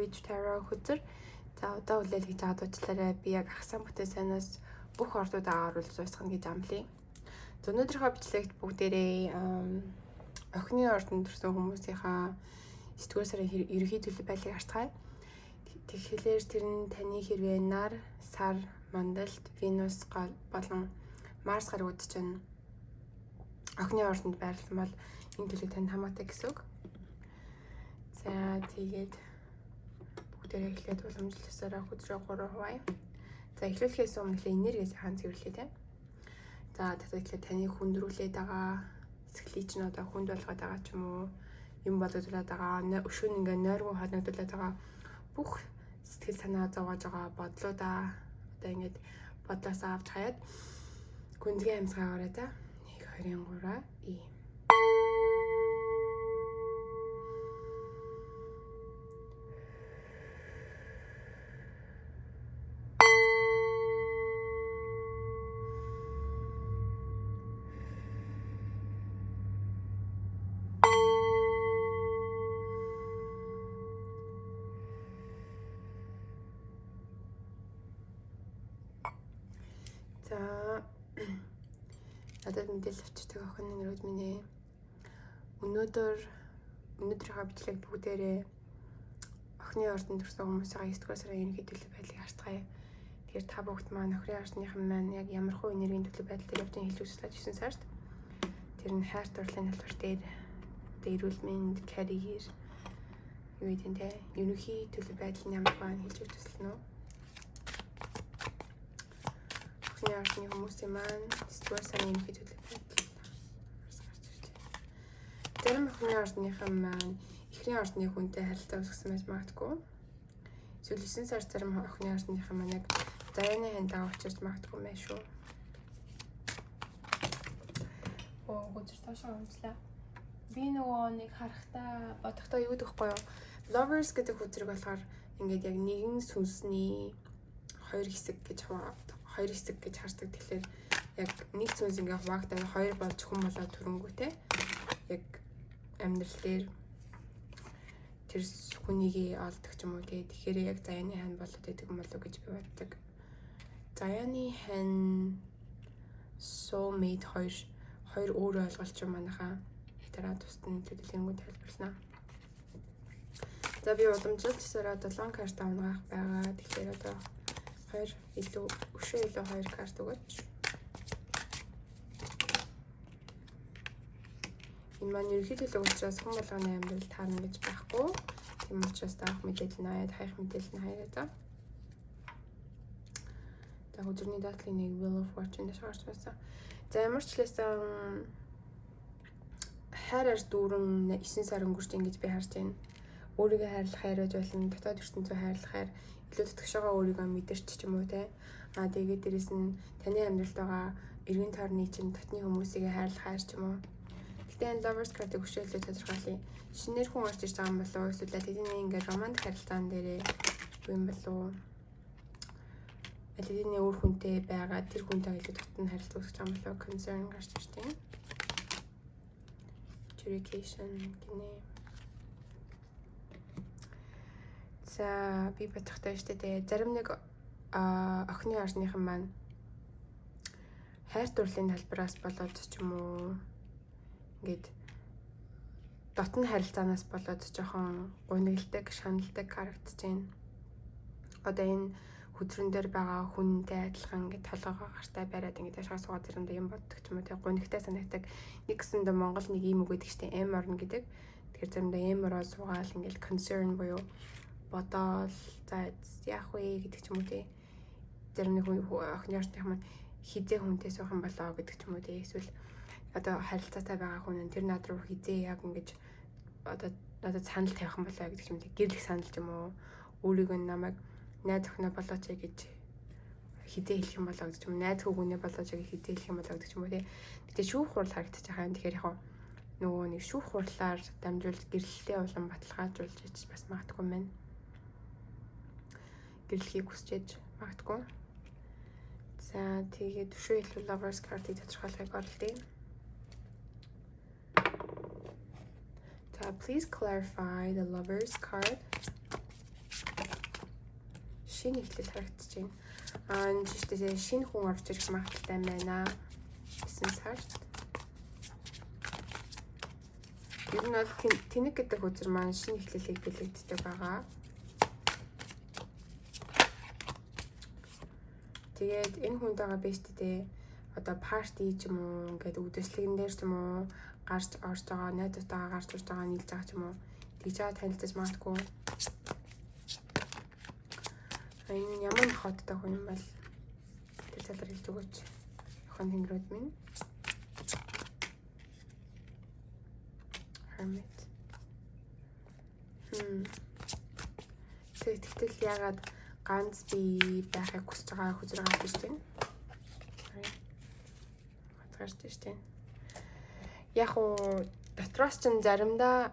Sage Tarot хүзэр. За одоо хүлээл гэж аваад уучлаарай. Би яг ахсан бүтээн санаас бүх ордуудаа оруулж суусгах гэж амлая. За өнөөдрийнхөө бичлэгт бүгдээрээ охины ордонд төрсэн хүмүүсийнхаа сэтгүүр сарын ерөнхий төлөв байдлыг харцгаая. Тэгэхээр тэр нь таны хэрвээ нар, сар, мандалт, Венус болон Марс гаригууд чинь охины ордонд байрласан бол энэ төлөв танд хамаатай гэсэн үг. За тэгээд бүгдээрээ эхлээд уламжлалсараа хүзрээ 3 хуваая. За эхлүүлэхээс өмнө энергиээс хаан цэвэрлэе тийм. За тэгэхээр таны хүндрүүлээд байгаа сэтгэлийг чинь одоо хүнд болгоод байгаа ч юм уу, юм болгоулаад байгаа, өшөө нь ингээ нойргон холигдуулаад байгаа бүх сэтгэл санаа зовоож байгаа бодлуудаа одоо ингээд бодлоос авч хаяад гүнзгий амьсгаагаараа за 1 2 3 и надад мэдээлэл авчдаг охин нэрүүд минь ээ. Өнөөдрийнхөө бичлэг бүгдээрээ охины ордонд төрсэн хүмүүсийн 9 дугаар сарын ерөнхий төлөв байдлыг харцгаая. Тэгэхээр та бүгд маань охины ордныхан маань яг ямархуу энергийн төлөв байдал дээр явж хэлж үзлээ 9 сард. Тэр нь хайр дурлалын талбар дээр эрүүл мэнд, карьер юу гэдэг нь те ерөнхий төлөв байдал нь ямар байна хэлж үзлээ нөө. Охины ордны хүмүүсийн маань 9 дугаар сарын ерөнхий төлөв байдал зарим охины ордныхан маань эхний ордны хүнтэй харилцаа үүсгэсэн байж магадгүй. Эсвэл 9 сар зарим охины ордныхан маань яг заяаны хандаа учирч магадгүй мэй шүү. Гүзэр таашаа өмслээ. Би нөгөө нэг харахтаа бодохдоо юу гэхгүй юу? Lovers гэдэг хүзрэг болохоор ингээд яг нэгэн сүнсний хоёр хэсэг гэж хардаг. Тэгэхээр яг нэг сүнс ингээ хуваагдаад хоёр болж хүн болоод төрөнгөтэй. Яг амьдрал дээр тэр хүнийг олдог ч юм уу тий. Тэгэхээр яг заяаны хань болоод байдаг юм болов гэж би боддог. Заяаны хань soulmate хоёр өөр ойлголт юм манайхаа дараа тусдан төлөвлөгөөнд тайлбарлана. За би уламжлалцсараа 7 карт авнгаах байгаа. Тэгэхээр одоо өшөө илүү 2 карт өгөөч. Энэ маань ерөнхий төлөв учраас хүн болгоны амьдрал таарна гэж байхгүй. Тийм учраас таах мэдээлэл нь хаяад хайх мэдээлэл нь хаяа за. За хүзрний дадлын нэг Wheel of Fortune дэш гарч байсан. За ямар ч хэлсэн хайраар дүүрэн 9 сар өнгөрч ингэж би харж байна. Өөрийгөө хайрлах хайраж болон дотоод ертөнцөө хайрлах хайр илүү төгшөөгөө өөрийгөө мэдэрч ч юм уу те. Тэгээд дээрэс нь таны амьдралд байгаа эргэн тойрны чинь дотны хүмүүсийг хайрлах хайр ч юм уу. Гэтэ lovers card-ыг өшөөлөө тодорхойлъё. Шинээр хүн орж ирж байгаа юм болов уу? Эсвэл тэдний ингээд романтик харилцаан дээрээ юм болов уу? Тэдний өөр хүнтэй байгаа тэр хүнтэй илүү дотн харилцаа үүсгэж байгаа юм болов уу? Concern гарч ирж байна. Education гинэ. За би бодохтой шүү дээ. Зарим нэг охины ордныхан маань хайр дурлалын талбараас болоод ч юм уу ингээд дотн харилцаанаас болоод жоохон гуниглдаг, шаналдаг харагдаж байна. Одоо энэ хүзрэн дээр байгаа хүнтэй адилхан ингээд толгоогоо гартай бариад ингээд ашгаа суугаад заримдаа юм боддог ч юм уу те гунигтай санагддаг. Нэг гэсэндээ Монгол нэг юм үг гэдэг чинь эм орно гэдэг. Тэгэхээр заримдаа эм ороо суугаал ингээд concern буюу бодоол за яах вэ гэдэг ч юм уу те. Зарим нэг охины ордных маань хизээ хүнтэй суух юм болоо гэдэг ч юм уу те. Эсвэл одоо харилцаатай байгаа хүн нь тэр над руу хизээ яг ингэж одоо надад санал тавих юм болоо гэдэг ч юм те. Гэрлэх санал ч юм уу өөрийгөө намайг найз охиноо болооч гэж хизээ хэлэх юм болоо гэдэг ч юм уу. Найз хүүгүнээ болооч гэж хизээ хэлэх юм болоо гэдэг ч юм уу те. Гэтэ шүүх хурал харагдаж байгаа юм. Тэгэхээр яг нөгөө нэг шүүх хурлаар дамжуулж гэрлэлтэй улам баталгаажуулж ич бас магадгүй мэн. Гэрлэхийг хүсчээж магадгүй. За тэгээд өшөө илүү lovers card-ыг тодорхойлохыг оролдъё. За please clarify the lovers card. шинэ эхлэл харагдаж байна. Энэ жишээ шинэ хүн орж ирэх магадaltaй байна гэсэн цаашд. Ер нь бол тэнэг гэдэг үзэр маань шинэ эхлэлийг бэлэгддэг байгаа. Тэгээд энэ хүнд байгаа бэсттэй одоо парти ч юм уу ингээд үдэслэгэн дээр ч юм уу гарч орж байгаа найзуудтайгаа гарч урж байгаа нийлж байгаа ч юм уу тэгж байгаа танилцаж магадгүй. Энэ ямар махбодтой хүн юм бол тэр талаар хэлж өгөөч. Охин тэнгэрүүд минь. Hermit. Тэгтэл ягаад ганц би байхыг хүсэж байгаа хүзэр гарч ирж байна. Гарч ирж байна. Яг уу дотроос ч заримдаа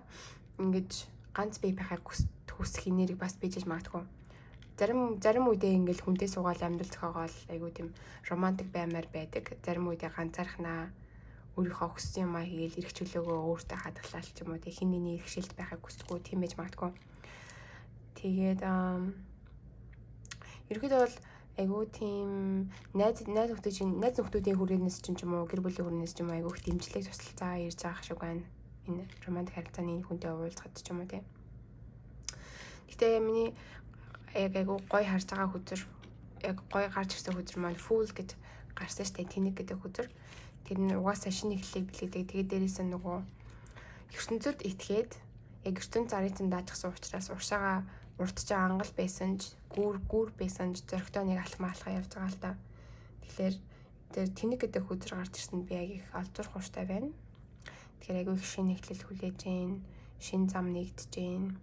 ингэж ганц би байхыг хүсэх нэрийг бас бийж магадгүй. Зарим үедээ ингээл хүнтэй суугаад амьдрал зохиогоол айгуу тийм романтик баймаар байдаг. Зарим үедээ ганцаархнаа өөрийнхөө хүссэн юмаа хийгээл эрх чөлөөгөө өөртөө хадгалаад ч юм уу тэг хин нэний эрхшээлд байхыг хүсдэггүй тийм байж магадгүй. Тэгээд ерөөдөө бол айгуу тийм найз нөхдүүдийн хүрээнээс ч юм уу гэр бүлийн хүрээнээс ч юм уу айгуу их дэмжлэг тусалцаа ирж байгаа шиг байна. Энэ романтик харилцааны хүнтэй уулзахад ч юм уу тийм. Гэтэ миний яг айгуу гоё харж байгаа хүзэр яг гоё гарч ирсэн хүзэр маань Fool гэж гарсан штэ тэнэг гэдэг хүзэр. Тэр нь угаасаа шинэ эхлэлийг бэлгээдэг. Тэгээд дээрээс нь нөгөө ертөнцөд итгээд яг ертөнц зарцсан даажгсан учраас уршаага урдж байгаа ангал байсан ч гүүр байсан ч зөрөгтэй нэг алхам явж байгаа л да. Тэгэхээр тэр тэнэг гэдэг хүзэр гарч ирсэнд би яг их олзуурах хууштай байна. Тэгэхээр айгүй их шинэ эхлэл хүлээж гин, шинэ зам нэгдэж гин.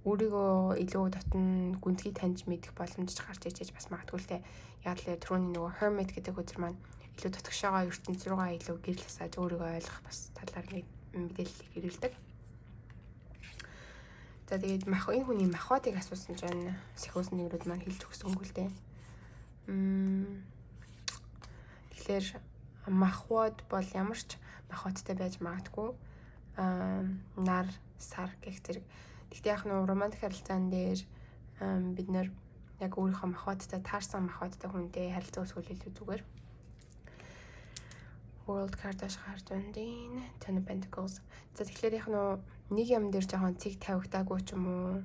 Өөрийгөө илүү дотн гүнзгий таньж мэдэх боломж гарч ижиж бас магадгүй л те. Яг л түрүүний нөгөө Hermit гэдэг хүзэр маань илүү дотгошоогоо ертөнц рүүгээ илүү гэрэл асааж өөрийгөө ойлгох бас талаар мэдээлэл ирүүлдэг. За тэгээд энэ хүний махбодыг асуусан чинь сахиусан нэгрүүд маань хэлж өгсөнгүй л дээ. Тэгэхээр махбод бол ямар ч махбодтой байж магадгүй. Нар, сар гэх зэрэг. Гэхдээ яг нь романтик харилцаан дээр бид нэр яг өөрийнхөө махбодтой таарсан махбодтой хүнтэй харилцаа үүсгүүл илүү зүгээр. World card-аш гарч байна. Ten of Pentacles. За тэгэхээр яг нэг юм дээр жоохон цэг тавигдаагүй ч юм уу.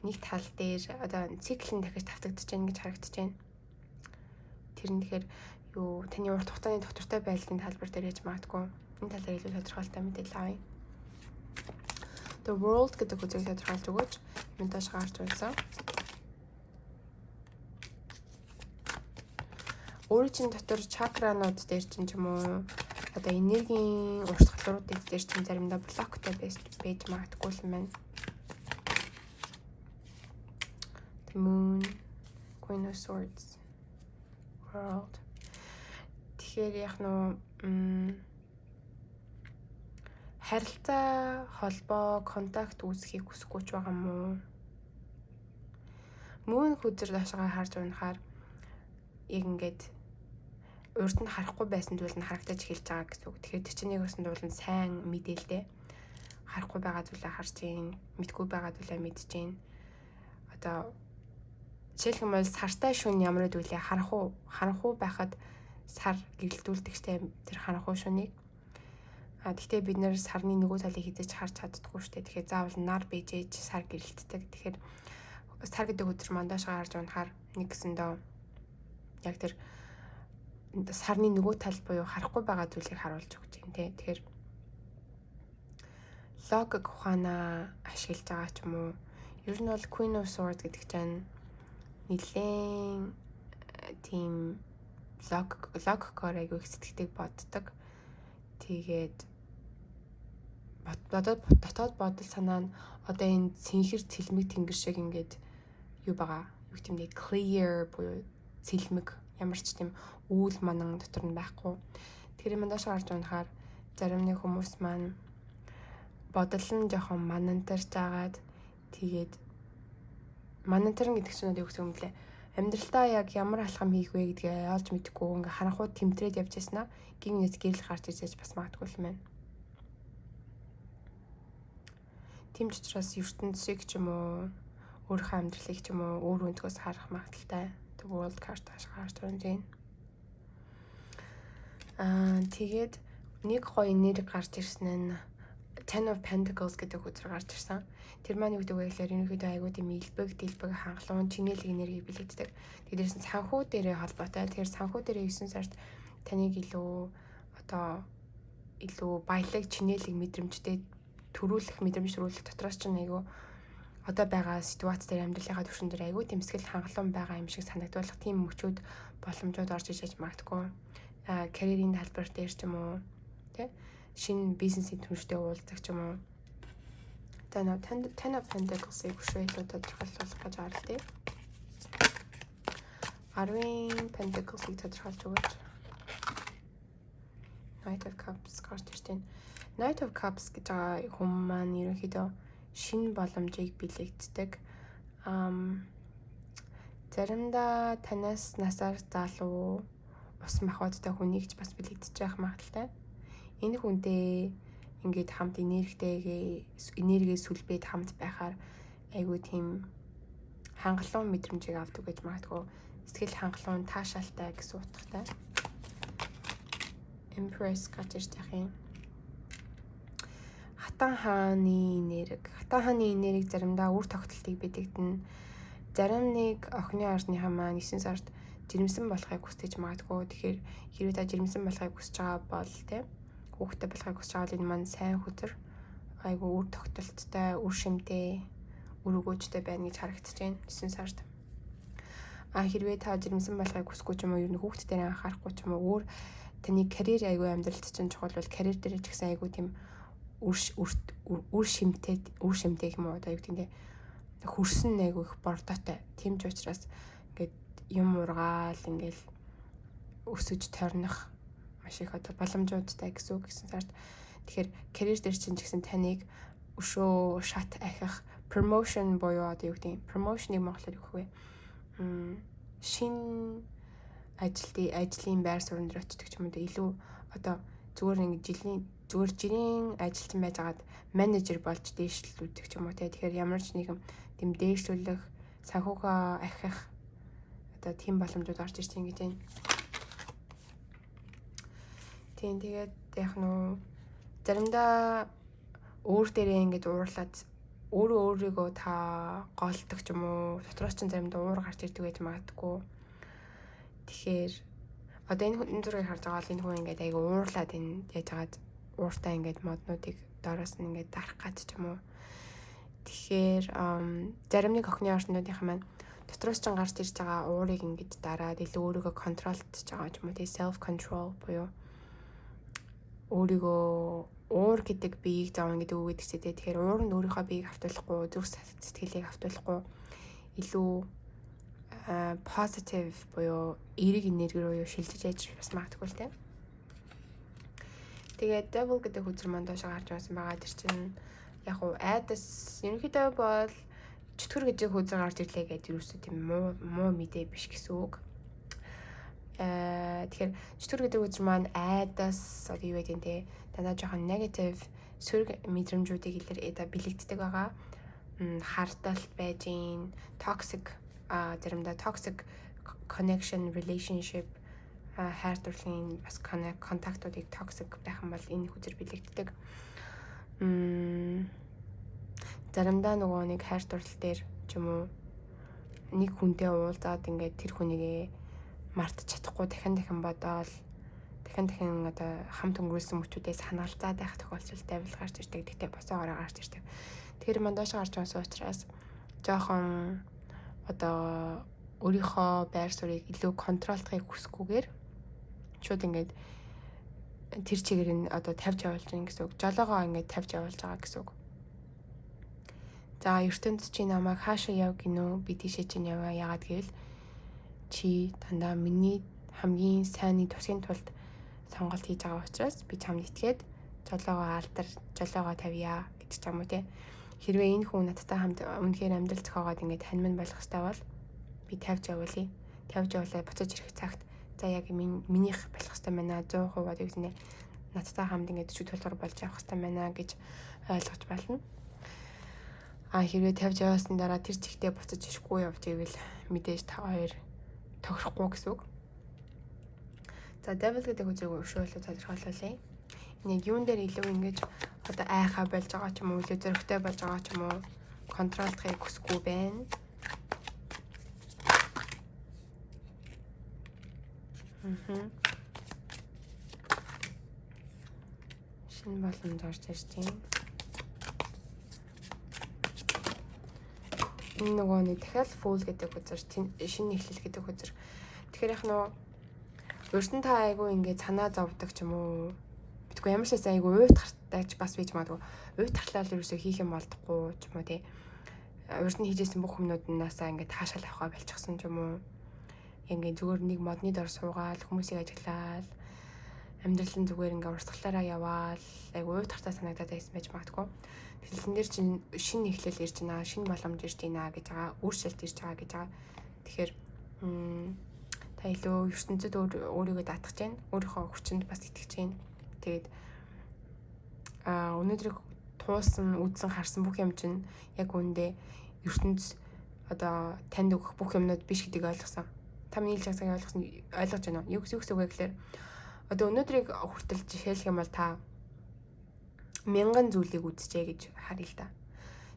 Нэг тал дээр одоо цикл нь дахиж тавтагдаж байна гэж харагдаж байна. Тэр нь тэгэхээр юу таны урт хугацааны доктортой байдлын талбар дээр яж магадгүй. Энэ талаар илүү тодорхойлолтой мэдээлэл авъя. The World гэдэг үзэг тодорхойлж өгөөч. Мэдээж гарч байсан. Өөрийн чинь дотор чакранууд дээр чинь ч юм уу одоо энергийн урсгалууд дээр чинь заримдаа блоктой байж магадгүй юм байна. The Moon, Queen of Swords, World. Тэгэхээр яг харилцаа, холбоо, контакт үүсгэхийг хүсэхгүй ч байгаа юм уу? Moon хүзэр доошоо харж унахаар яг ингээд урд нь харахгүй байсан зүйл нь харагдаж эхэлж байгаа гэсэн үг. Тэгэхээр тэр чинь нэг өсөн дуул нь сайн мэдээлэлтэй. Харахгүй байгаа зүйлээ харж гин, мэдгүй байгаа зүйлээ мэдж гин. Одоо жишээлбэл сартай шөнө ямар зүйлээ харанхуй байхад сар гэрэлтүүлдэгтэй тэр харанхуй шөнийг. Гэхдээ бид нэр сарны нөгөө талыг хизэж харж чаддаггүй шүү дээ. Тэгэхээр заавал нар бийжээж сар гэрэлтдэг. Тэгэхээр сар гэдэг үзэр мандашгаа харж унахаар нэг гэсэндөө яг тэр сарны нөгөө тал буюу харахгүй байгаа зүйлийг харуулж өгч юм тий. Тэгэхээр логик ухаанаа ашиглаж байгаа ч юм уу. Ер нь бол Queen of Swords гэдэг чинь нэлээд тийм логикоор айгүй их сэтгэдэг боддог. Тэгээд дотоод бодол санаа нь одоо энэ цэнхэр цэлмэг тэнгэр шиг ингээд юу байгаа. Юу гэмдээ clear буюу цэлмэг ямар ч тийм үүл манан дотор нь байхгүй. Тэр юм доош гарч унахаар зарим нэг хүмүүс маань бодол нь жоохон манантарч агаад тэгээд манантарн гэдэг чинь юу гэсэн юм блэ? Амьдралдаа яг ямар алхам хийх вэ гэдгээ олж мэдэхгүй ингээ харанхуй тэмдрээд явж яснаа гин нэт гэрэл гарч ирж бас магадгүй юм байна. Тийм ч учраас ертөнцийг ч юм уу өөрийнхөө амьдралыг ч юм уу өөр өнцгөөс харах магадaltaй. The world card харж байна. Тэгээд нэг гоё энерги гарч ирсэн нь Ten of Pentacles гэдэг хүчээр гарч ирсэн. Тэр маань юу гэдэг вэ гэхээр ерөнхийдөө айгуу тийм илбэг, дэлбэг, хангалуун, чинэлэг энерги бэлэгддэг. Тэдээс нь санхүү дээрээ холбоотой. Тэгэхээр санхүү дээрээ 9 сард таныг илүү баялаг, чинэлэг мэдрэмжтэй төрүүлэх, мэдрэмж төрүүлэх дотроос ч айгуу одоо байгаа ситуац дээр амьдралынхаа түвшин дээр айгуу тийм сэтгэл хангалуун байгаа юм шиг санагдуулах тийм мөчүүд боломжууд орж иж магадгүй. Карьерийн талбар дээр ч юм уу тий шинэ бизнесийн түвшинтэй уулзах ч юм уу. За нөө Ten of Pentacles-ийг өшөө илүү тодорхойлуулах гэж байгаа л тий. 10 Pentacles-ийг тодорхойлж өгөөч. Knight of Cups гарч ирсэн. Knight of Cups гэж байгаа хүмүүс маань ерөнхийдөө шинэ боломжийг бэлэгддэг. Заримдаа танаас насаар залуу ус махбодтой хүнийг ч бас бэлэгдэж байх магадaltaй. Энэ хүнтэй ингээд хамт энергигээ сүлбээд хамт байхаар айгүй тийм хангалуун мэдрэмжийг авдаг гэж магадгүй. Сэтгэл хангалуун, таашаалтай гэсэн утгатай. Empress гарч ирж байгаа юм. Хатан хааны энерги заримдаа үр тогтолтыг бэлэгдэнэ. Зарим нэг охины орныхаа маань 9 сард жирэмсэн болохыг хүсэж магадгүй. Тэгэхээр хэрвээ та жирэмсэн болохыг хүсэж байгаа бол тийм хүүхдтэй болохыг хүсэж байгаа бол энэ маань сайн хүзэр айгүй үр тогтолттой, үр шимтэй, үр өгөөжтэй байна гэж харагдаж байна 9 сард. Хэрвээ та жирэмсэн болохыг хүсэхгүй ч юм уу, ер нь хүүхдтэй анхаарахгүй ч юм уу, өөр таны карьер айгүй амьдралд чинь чухал бол карьер дээр ч гэсэн айгүй тийм үр шимтэй юм уу одоо юу гэдэг нь хөрсөн айгүй их бордоотой. Тийм ч учраас ингээд юм ургаал ингээл өсөж торних маш их одоо боломжуудтай гэсэн үг гэсэн сард. Тэгэхээр карьер дээр чинь ч гэсэн таныг өшөө шат ахих promotion буюу одоо юу гэдэг нь promotion-ыг монголоор юу гэх вэ? Шинэ ажлын байр суурин дээр очдог ч юм уу илүү одоо зүгээр жирийн ажилтан байж байгаад менежер болж дээшлүүлдэг ч юм уу те. Тэгэхээр ямар ч нэгэн тийм дээшлүүлэх, санхугаа ахих одоо тийм боломжууд орж ирж байгаа гэж байна. Тийм тэгээд яг нөө заримдаа өөр дээрээ ингэж уурлаад өөрийгөө та голдог ч юм уу дотроос ч заримдаа уур гарч ирдэг байж магадгүй. Тэгэхээр одоо энэ зургийг харж байгаа бол энэ хүн ингээд айгу уурлаад энэ яаж хагаад ууртай ингээд моднуудыг доороос нь ингээд дарах гад ч юм уу. Тэгэхээр зарим нэг охины орчнуудынхаа маань дотроос ч гарч ирж байгаа уурыг ингээд дараад илүү өөрийгөө контролдж байгаа ч юм уу. Тэгээ self control буюу өөрийгөө уур гэдэг биеийг заавна гэдэг үг гэдэг читэй. Тэгэхээр уур нь өөрийнхөө биеийг хавтуулахгүй, зүрх сэтгэлийг хавтуулахгүй илүү positive буюу эерэг энерги рүү шилжиж яж бас магадгүй л тийм. Тэгээд devil гэдэг хүчээр мань доошоо гарч байсан байгаа. Тэр чинь яг уу айдас ерөнхийдөө бол чөтгөр гэж хүчээр гарч ирлээ гэдэг юусэн тийм муу мэдээ биш гэсэн үг. Тэгэхээр чөтгөр гэдэг хүчээр мань айдас одоо юу гэдэг нь те дандаа жоохон negative сөрөг мэдрэмжүүдийг бэлэгддэг байгаа. Хардталт байж гин toxic заримдаа toxic connection relationship хайр дурлалын бас контактуудыг toxic байх юм бол энэ хүчээр бэлэгддэг. Заримдаа нөгөө нэг хайр дурлал дээр ч юм уу нэг хүнтэй уулзаад ингээд тэр хүнийгээ мартаж чадахгүй дахин бодоол дахин одоо хамт өнгөрүүлсэн мөчүүдээ санаалцаад байх тохиолдолтой байвал гарч ирдэг. Тэгтээ босоогоор гарч ирдэг. Тэр мандаш гарч байгаа учраас жоохон одоо өөрийнхөө байр суурийг илүү контролдохыг хүсэхгүйгээр шууд ингээд тэр чигээр нь одоо тавьж явуулж байгаа гэсэн үг. Жолоогоо ингээд тавьж явуулж байгаа гэсэн үг. За ертөнцийн чи намайг хаашаа яв гинөө би тийшээ чинь яваа яагаад гэвэл чи дандаа миний хамгийн сайнны тусгийн тулд сонголт хийж байгаа учраас би чамд итгээд жолоогоо тавья гэж юм уу те. Хэрвээ энэ хүн надтай хамт үнэхээр амьдрал зохиогоод ингээд тань минь болох хэрэгтэй бол би тавьж явуулъя. Тавьж явуулаад буцаж ирэх цагт за яг минийх болох хэрэгтэй байна 100% одоо юу гэдэг нь надтай хамт ингээд 40 толгор болж явах хэрэгтэй байна гэж ойлгож байна. Хэрвээ тавьж яваасны дараа тэр чигтээ буцаж ирэхгүй явж ивэл мэдээж та хоёр тохирохгүй гэсэн үг. За devil гэдэг үзэг өвшөөлө тодорхойлуулъя. Нэг юун дээр илүү ингэж одоо айхаа болж байгаа ч юм уу, илүү зөрөгтэй болж байгаа ч юм уу, контролдохыг хүсэхгүй байна. Шинэ боломж орж ирж байна. Энэ нөгөө нэг дахиад full гэдэг үзэр, шинэ эхлэл гэдэг үзэр. Тэгэхээр яг нөө өөртөө та айгу ингээд санаа зовдөг ч юм уу. Битгүй ямар ч байсан айгу уйтгартайч бас бийж магадгүй. Уйтгарлал ерөөсөө хийх юм болдохгүй ч юм уу тий. Өөртөө хийжсэн бүх хүмүүднээсээ ингээд таашаал авахаа болчихсон ч юм уу. Ингээд зүгээр нэг модны дор суугаал, хүмүүсийг ажиглаал, амьдрал нь зүгээр ингээд урсгалаараа яваал, айгу уйтгартай санагдаад байсан байж магадгүй. Тэгэлэн дээр чинь шинэ эхлэл ирж байна, шинэ боломж ирж байна гэж байгаа, өөрчлөлт ирж байгаа гэж байгаа. Тэгэхээр та илүү ертөнцид өөрийгөө даатгах гэж байна. Өөрийнхөө хүчинд бас итгэж байна. Тэгээд өнөөдөр туулсан, үзсэн, харсан бүх юм чинь яг үүндээ ертөнц одоо танд өгөх бүх юмнууд биш гэдгийг ойлгосон. Та миний хэлж байгааг ойлгож байна уу? Юу гэсэн үг вэ гэхээр одоо өнөөдрийг хүртэл жишээлх юм бол та 1000 зүйлийг үзчихье гэж харъя л да.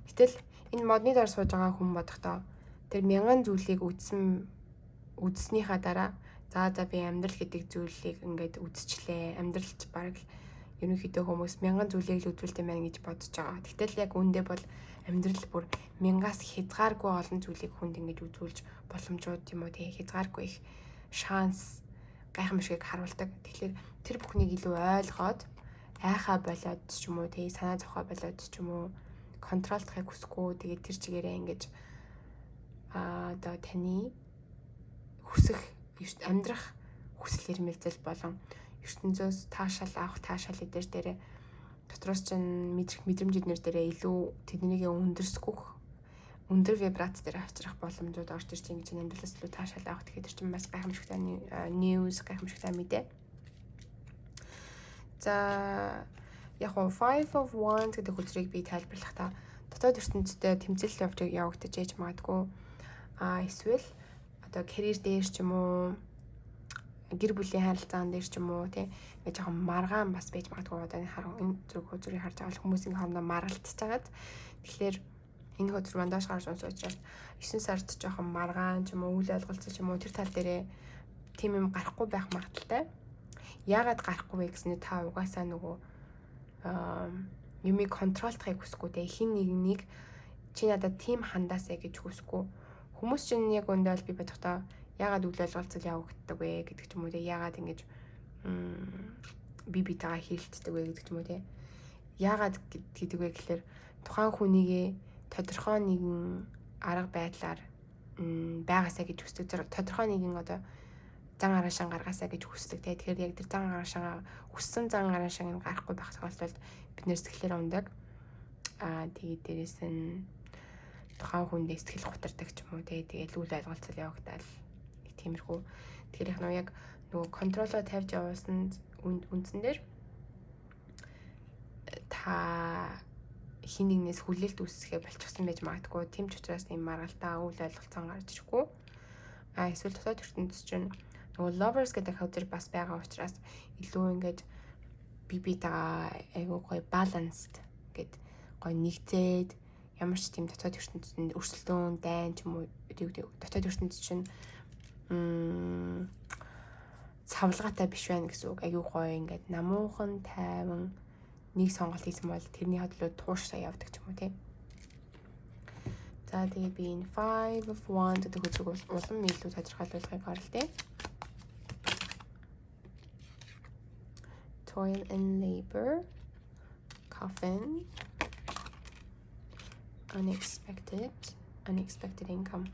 Гэтэл энэ модны дор сууж байгаа хүн бодохдоо тэр 1000 зүйлийг үзснийхаа дараа за би амьдрал гэдэг зүйлийг ингээд үзчихлээ. Амьдралч бараг ерөнхийдөө хүмүүс 1000 зүйлийг л үзүүлдэг байна гэж бодож байгаа. Гэтэл яг үүндээ бол амьдрал бүр 1000-аас хязгааргүй олон зүйлийг хүнд ингэж үзүүлж боломжууд юм уу тий хязгааргүй их шанс гайхамшигыг харуулдаг. Тэгэхээр тэр бүхнийг илүү ойлгоод айхаа болоод ч юм уу тий санаа зовхоо болоод ч юм уу контролдохыг хүсэхгүй тэгээд тэр чигээрээ ингэж одоо таны хүсэх амьдрах хүсэл эрмэлзэл болон ертөнцөөс таашаал авах таашаал эдэр дээрээ дотроос чинь мэдрэмжэднэр дээрээ илүү тэднийг өндөрсгөх өндөр вибрац дээр авчрах боломжууд орж ирж байгаа гэж амьдралаас илүү таашаал авах тэгэхээр чинь бас гайхамшигтай news гайхамшигтай мэдээ. За яг нь 5 of Wands гэдэг үзрийг би тайлбарлахдаа дотоод ертөнцтэй тэмцэл явагдаж ээж магадгүй эсвэл одоо карьер дээр ч юм уу гэр бүлийн харилцаан дээр ч юм уу тий гэж жоохон маргаан бас байж магадгүй одоо энэ үзрийг харж байгаа хүмүүсийн хоорондоо маргалцж байгаад тэгэхээр энэ хөдөр мандаж гарч унсаж учраас 9 сард жоохон маргаан ч юм уу үйл ойлголцол ч юм уу тэр тал дээрээ тийм юм гарахгүй байх магадaltaй. Яагаад гарахгүй вэ гэснээр та угаасаа нөгөө юмыг контролдохыг хүсэхгүй те хин нэг чи надад тийм хандаасаа гэж хүсэхгүй. Хүмүүс чинь яг өндөл би бодохдоо яагаад үйл ойлголцол явагддаг вэ гэдэг ч юм уу те яагаад ингэж би битэйгээ хэрэлддэг вэ гэдэг ч юм уу те яагаад гэдэг вэ гэхээр тухайн хүнийгээ тодорхой нэгэн арга байдлаар байгаасаа гэж хүсдэг. Тодорхой нэгэн одоо зан араашаа гаргаасаа гэж хүсдэг те. Тэгэхээр яг тэр зан араашаа хүссэн зан араашаа гарахгүй байх тохиолдолд бид нэр сэтгэлээр ундаг. Тэгээд дээрээс нь тухайн хүндээ сэтгэл гутардаг ч юм уу те. Тэгээд үйл ойлголцол явагдал нэг тиймэрхүү. Тэгэхээр яг нөгөө контролоо тавьж явуулсан үндсэн дээр та хин нэгнээс хүлээлт үүсгэхэ болчихсон байж магадгүй. Тийм ч учраас ийм маргалтай үйл ойлголцоо гарч ирэхгүй. Эсвэл дотоод ертөнцийн чинь нөгөө lovers гэдэг хөдөр бас байгаа учраас илүү ингэж битэйгээ айгуу гоё balanced гэд гоё нэгцээд ямар ч тийм дотоод ертөнцийн өрсөлдөөн дайн ч юм уу дотоод ертөнцийн чинь цавлгаатай биш байна гэсэн үг. Айгуу гоё ингээд намуухан тайван нэг сонголт хийсэн бол тэрний хөдлөө тууштай явдаг ч юм уу тий. За тэгээ би энэ 5 of Wands гэдэг үзэг улам илүү тодорхойлуулахыг оролдъё. Toil and labor, coffin, unexpected income.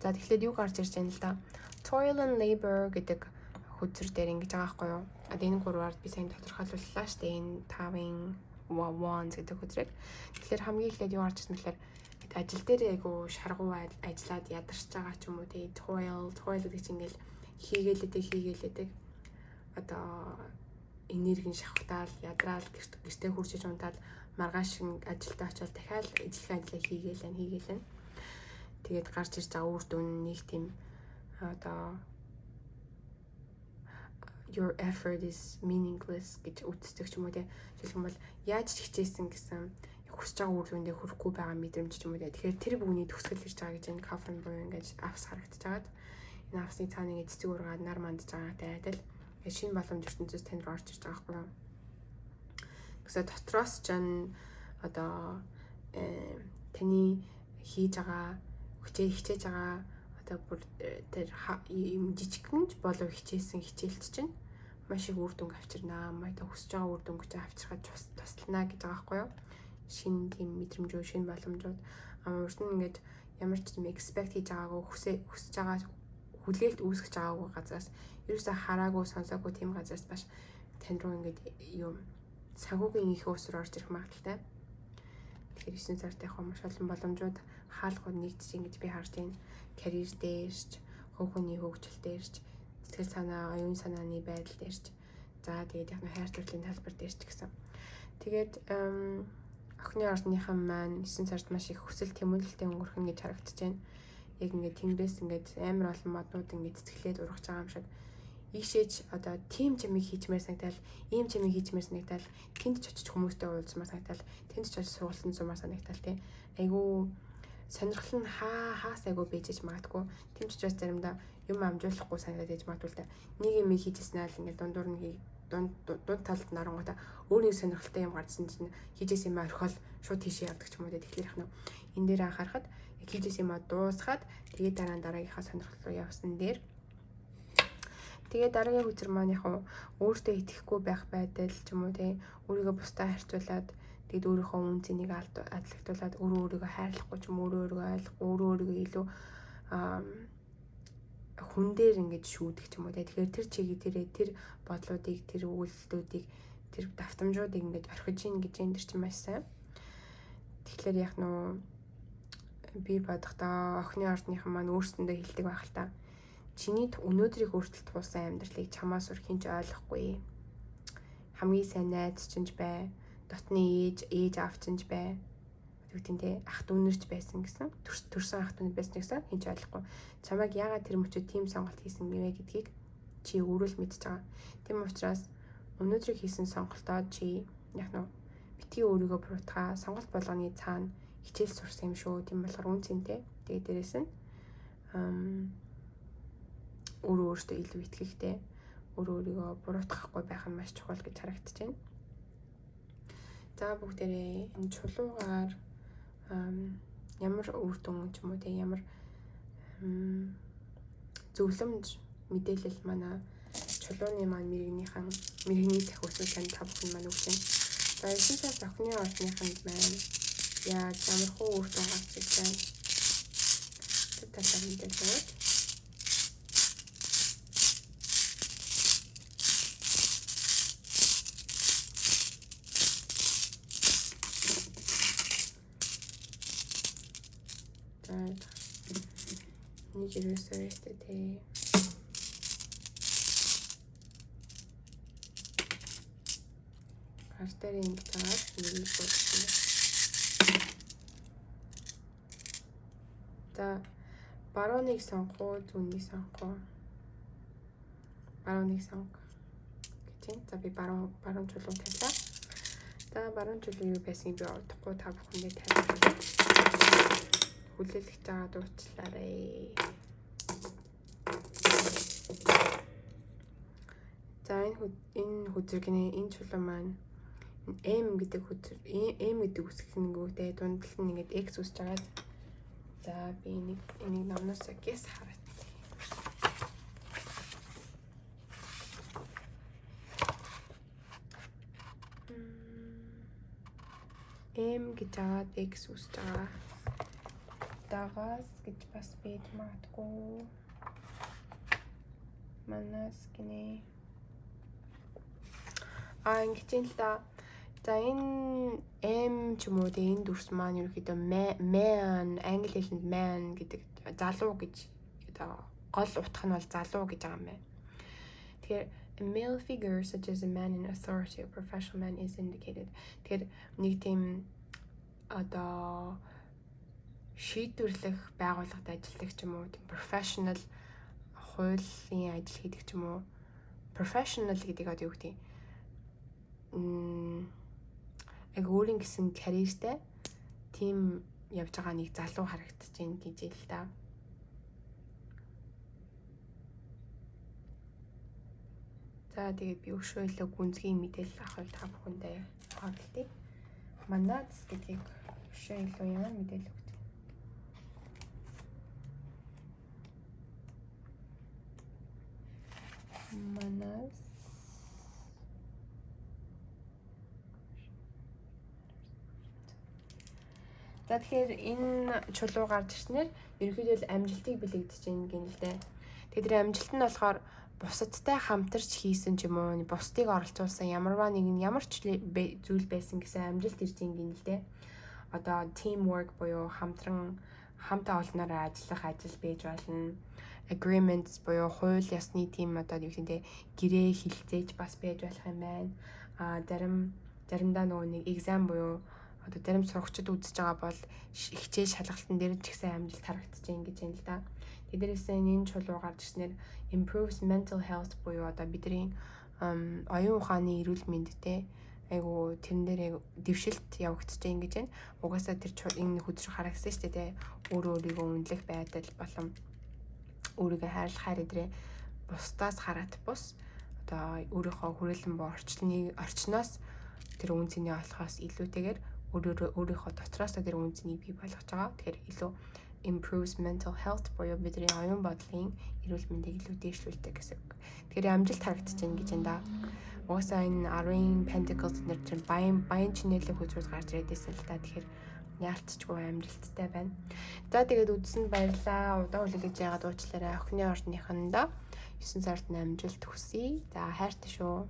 За тэгэхээр юу гарч ирж байна л да. Toil and labor гэдэг хөтөр дээр ингэж байгаа байхгүй юу? Энэ гурваар би сайн тодорхойлууллаа шүү дээ. Энэ 5-ын Wands гэдэг хөтрийг. Тэгэхээр хамгийн эхлээд юу гарч ирсэн бэхээр ажил дээр айгу шаргуу ажиллаад ядарч байгаа ч юм уу тий toil гэдэг чинь ингээл хийгээлээдэг одоо энерги шавхтаал ядраал гэртээ хурцж унтаад маргааш ажилдаа очиод дахиад ижлэхэн ажиллаа хийгээл. Тэгээд гарч ирж байгаа үр дүн нэг тийм одоо your effort is meaningless гэж үздэг ч юм уу те. Жишээлбэл бол яаж хичээсэн гэсэн хүсэж байгаа үр дүндээ хүрэхгүй байгаа мэдрэмж ч юм уу те. Тэгэхээр тэр бүгний төгсгөл ирж байгаа гэж энэ кофен буюу ингэж авс харагдаж байгаад энэ авсны цаана ингэ цэцэг ургаад нар мандж байгаатай адил шинэ боломж ертөнцөөс тань руу орж ирж байгаа байхгүй юу. Гэсэн дотроос ч одоо таны хийж байгаа хичээж байгаа одоо бүр тэр юм жижигхэн болов хичээсэн хичээлт чинь маш их үр дүнг авчирнаа. Маяг хүсэж байгаа үр дүнг авчирхад туслана гэж байгаа байхгүй юу. Шинэ тийм мэдрэмжүүд, шинэ боломжууд урд нь ингээд ямар ч юм expect хийж байгаагүй хүсэж байгаа хүлээлт үүсгэж байгаагүй газраас ерөөсөө хараагүй сонсоогүй тийм газраас баш тань руу ингээд юм санхүүгийн их усруу орж ирэх магадaltaй. Тэгэхээр 9 сард яг маш олон боломжууд хаалгууд нэгдэж ингэж би харж байна. Карьер дээрч, хувь хүний хөгжил дээрч, сэтгэл санаа, оюун санааны байдал дээрч. За тэгээд яг хайр дурлалын талбар дээрч гэсэн. Тэгээд охины ордныхан маань 9 сард маш их хүсэл тэмүүлэлтэй өнгөрөх нь гэж харагдаж байна. Яг ингээд тэнгэрээс ингээд амар олон моднууд ингээд цэцгэлээд ургаж байгаа юм шиг. Ийшээж одоо тим чамиг хийчмээр санагдал, ийм чамиг хийчмээр санагдал, тэнд ч очиж хүмүүстэй уулзмаар санагдал, тэнд ч очиж сургалтанд сумаар санагдал тий. Айгу сонирхол нь хаас айгу бийжэж магадгүй. Тэнд ч бас заримдаа юм амжуулахгүй санагдаад ээж магадгүй л да. Нэг юм хийжсэн аа л ингээд дундуур нь дунд талд нарангуудаа өөрийн сонирхолтой юм гарсан чинь хийжсэн юм орхиол шууд тийшээ явдаг ч юм уу дээ. Тэгэхээр их нөө энэ дээр анхаарахад хийжсэн юм дуусгаад тэгээд дараагийнхаа сонирхол руу явсан дээр тэгээд дараагийн хүчээр маань яг өөртөө итгэхгүй байх байдал ч юм уу тий өөрийгөө бусдаа харьцуулаад тэгээд өөрийнхөө үн цэнийг алдлагдуулаад өөрийгөө хайрлахгүй ч юм өөрийгөө ойлгохгүй өөрийгөө илүү хүн дээр ингэж шүүдэг ч юм уу тий. Тэгэхээр тэр чигийг тэр бодлуудыг тэр үйлдэлүүдийг тэр давтамжуудыг ингэж орхиж ийн гэж энэ чинь маш сайн. Тэгэхээр яг нөө би бодохдоо охины ордныхан маань өөрсөндөө хэлдэг байх л та. Чиний өнөөдрийг өөртөл туусан амьдралыг чамаас өөр хинч ойлгохгүй. Хамгийн сайн найз чинь бай, дотны ээж аав чинь бай. Тэгтээ ах дүүнэрч байсан гэсэн. Төрсөн ах дүүнэр байсан гэсэн хинч ойлгохгүй. Чамайг яагаад тэр мөчөд тийм сонголт хийсэн гэвэ гэдгийг чи өөрөө л мэдчихэж байгаа. Тийм учраас өнөөдрийг хийсэн сонголтоо чи яг нь битгий өөрийгөө буруутгаа сонголт болгоны цаана хичээл сурсан юм шүү. Тийм болохоор үн цэнтэй. Тэгээд дээрэс нь өөрөөсөө илүү итгэхтэй, өөрийгөө буруутгахгүй байх нь маш чухал гэж харагдаж байна. За бүгдээрээ энэ чулуугаар ямар үр дүн ч юм уу те ямар зөвлөмж мэдээлэл манай чулууны маань мэрэгний захиусыг тань та бүхэн маань өгсөн. За энэ цаас охины ордныханд маань яг ямар хөө үр дүн гарч ирж байна. Тэр талаар мэдээлэл. Нэг ерөөсөө ихтэй тий. Гар дээр ингэ таад нэг болсон. За барууныг сонгох, зүүннийг сонгох. Барууныг сонгох гэж байна. За би баруун чулуу тавилаа. За баруун чулуу юу байсныг би олдохгүй та бүхэндээ тайлбарлая. Хүлээлгэж байгаа дуучлаарай. За энэ хүзрэгний энэ чулуу маань M гэдэг хүзэр M гэдэг үсгэнэгтэй дундал нь ингээд X үсэж байгаа. За би энийг номноос гэс хараад. M гэж аваад X үсэж байгаа. Дагаас гэж бас бийж магадгүй. Манас гинэ. Ингэж л да. За энэ M ч юм уу те энэ дүрс маань ерөөхдөө man англи хэлэнд man гэдэг залуу гэж одоо гол утга нь бол залуу гэж байгаа юм байна. Тэгэхээр A male figure such as a man in authority or professional man is indicated. Тэгэхээр нэг тийм одоо шийдвэрлэх байгууллагад ажилладаг ч юм уу, тийм professional хуулийн ажил хийдэг ч юм уу. Professional гэдэг одоо юу гэдэг яг өөрийн гэсэн карьертэй тийм явж байгаа нэг залуу харагдаж байна гэж л та. За тэгээд би өшөө илүү гүнзгий мэдээлэл авахыг та бүхэндээ харуулъя. Манаас гэдгийг өшөө илүү ямар мэдээлэл өгч. Манаас за тэгэхээр энэ чулуу гарч ирснээр ерөнхийдөө амжилтыг бэлэгдэж байна гэнэ л дээ. Тэгэхээр амжилт нь болохоор бусадтай хамтарч хийсэн ч юм уу, бусдыг оролцуулсан ямарваа нэгэн ямар ч зүйл байсан гэсэн амжилт ирж байгаа юм л дээ. Одоо teamwork буюу хамтаа олноор ажиллах ажил байж болно. Agreements буюу хууль ёсны тийм одоо юу гэдэг гэрээ хилцээж бас байж болох юм байна. Заримдаа нөгөө нэг exam буюу одоо зарим сурагчид үзэж байгаа бол хичээл шалгалтын дээр ч гэсэн амжилт харагдаж байгаа гэж байна л да. Тэднээс энэ чулуу гарч ирснээр improves mental health буюу одоо бидний оюун ухааны эрүүл мэндтэй айгу тэрэн дээр дэвшилт явагдаж байгаа гэж байна. Угаасаа тэр энэ хөдөлгөөн харагдсан шүү дээ. Өөрийгөө үнэлэх байдал болон өөрийгөө хайрлахаар идрээ бусдаас хараад бус одоо өөрийнхөө хүрээлэн буй орчноос тэр үнцний олохоос илүүтэйгээр өөрийнхөө дотроос тэр үнцнийг бий болгож байгаа. Тэгэхээр илүү improves mental health буюу бидний оюун бодлын эрүүл мэндийг илүү дээшлүүлдэг гэсэн үг. Тэгэхээр амжилт харагдаж байна гэж энэ да. Угаасаа энэ 10 pentacles нэр чинь баян чинэлэг хүзрүүд гарч ирээд байсан л та. Тэгэхээр яалтчгүй амжилттай байна. За тэгээд үзсэнд баярлалаа. Удаа хүлээлгэж яагаад уучлаарай. Охины орныхондоо 9 сард амжилт хүсье. За хайртай шүү.